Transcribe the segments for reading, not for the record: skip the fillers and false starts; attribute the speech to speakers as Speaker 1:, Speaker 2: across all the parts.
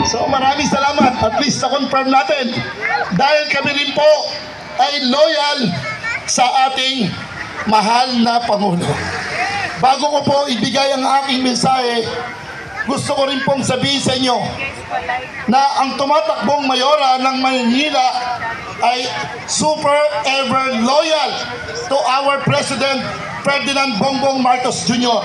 Speaker 1: So maraming salamat. At least na-confirm natin. Dahil kami rin po ay loyal sa ating mahal na Pangulo. Bago ko po ibigay ang aking mensahe, gusto ko rin pong sabihin sa inyo na ang tumatakbong mayora ng Maynila ay super ever loyal to our President Ferdinand Bongbong Marcos Jr.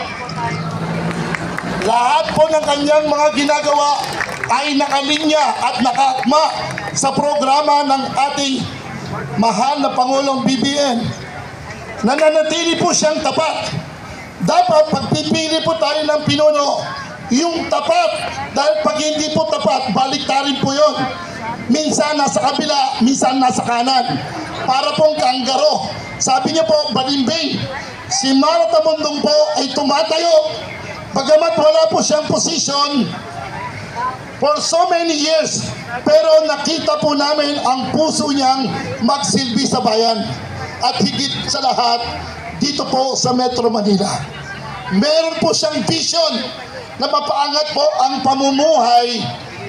Speaker 1: Lahat po ng kanyang mga ginagawa ay nakalinya at nakaakma sa programa ng ating mahal na Pangulong BBM. Nananatili po siyang tapat. Dapat pagpipili po tayo ng pinuno, yung tapat, dahil pag hindi po tapat, baliktarin po yun. Minsan nasa kabila, minsan nasa kanan. Para pong kanggaro. Sabi niya po, balimbing, si Mara Tamundong po ay tumatayo. Bagamat wala po siyang posisyon for so many years, pero nakita po namin ang puso niyang magsilbi sa bayan. At higit sa lahat, dito po sa Metro Manila. Meron po siyang vision na mapaangat po ang pamumuhay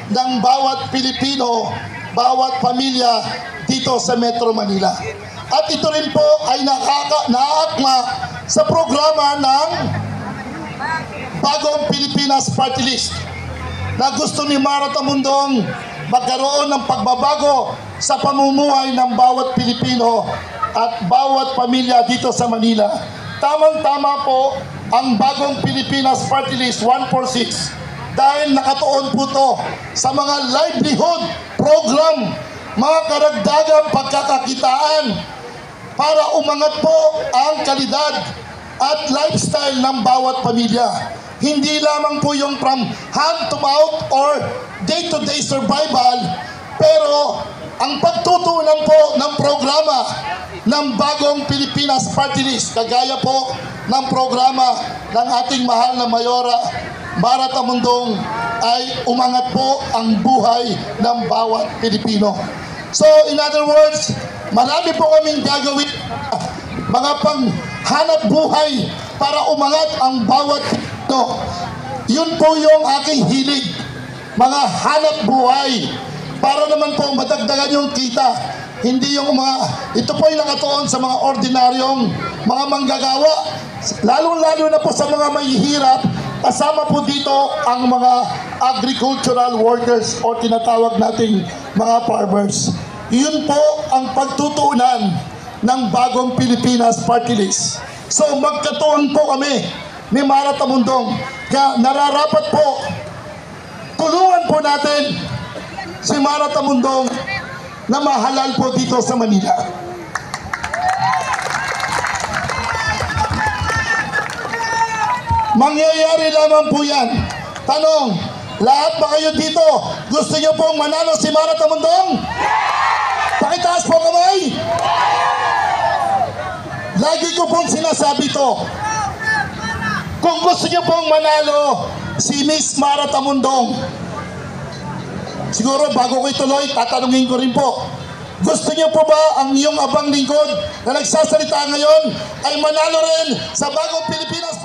Speaker 1: ng bawat Pilipino, bawat pamilya dito sa Metro Manila. At ito rin po ay naaakma sa programa ng Bagong Pilipinas Party List na gusto ni Mara Tamundong magkaroon ng pagbabago sa pamumuhay ng bawat Pilipino at bawat pamilya dito sa Manila. Tamang-tama po ang Bagong Pilipinas Party List 146 dahil nakatuon po to sa mga livelihood program, mga karagdagang pagkakakitaan para umangat po ang kalidad at lifestyle ng bawat pamilya. Hindi lamang po yung from hand to mouth or day-to-day survival, pero ang pagtutunan po ng programa ng Bagong Pilipinas Party List, kagaya po ng programa ng ating mahal na Mayora Mara Tamundong, ay umangat po ang buhay ng bawat Pilipino. So in other words, marami po kaming gagawin, mga panghanap buhay para umangat ang bawat Pilipino. Yun po yung aking hilig, mga hanap buhay, para naman po madagdagan yung kita. Hindi yung mga, ito po ay nakatuon sa mga ordinaryong mga manggagawa, lalong-lalo na po sa mga mahihirap. Kasama po dito ang mga agricultural workers o tinatawag nating mga farmers. Yun po ang pagtutuunan ng Bagong Pilipinas Party List. So magkatuon po kami ni Mara Tamundong. Kaya nararapat po, tulungan po natin si Mara Tamundong na mahalal po dito sa Manila. Mangyayari lamang po yan. Tanong, lahat ba kayo dito gusto niyo pong manalo si Mara Tamundong? Pakitaas po kamay. Lagi ko pong sinasabi to. Kung gusto niyo pong manalo si Miss Mara Tamundong, siguro bago ko ituloy, tatanungin ko rin po, gusto niyo po ba ang iyong abang lingkod na nagsasalita ngayon ay manalo rin sa Bagong Pilipinas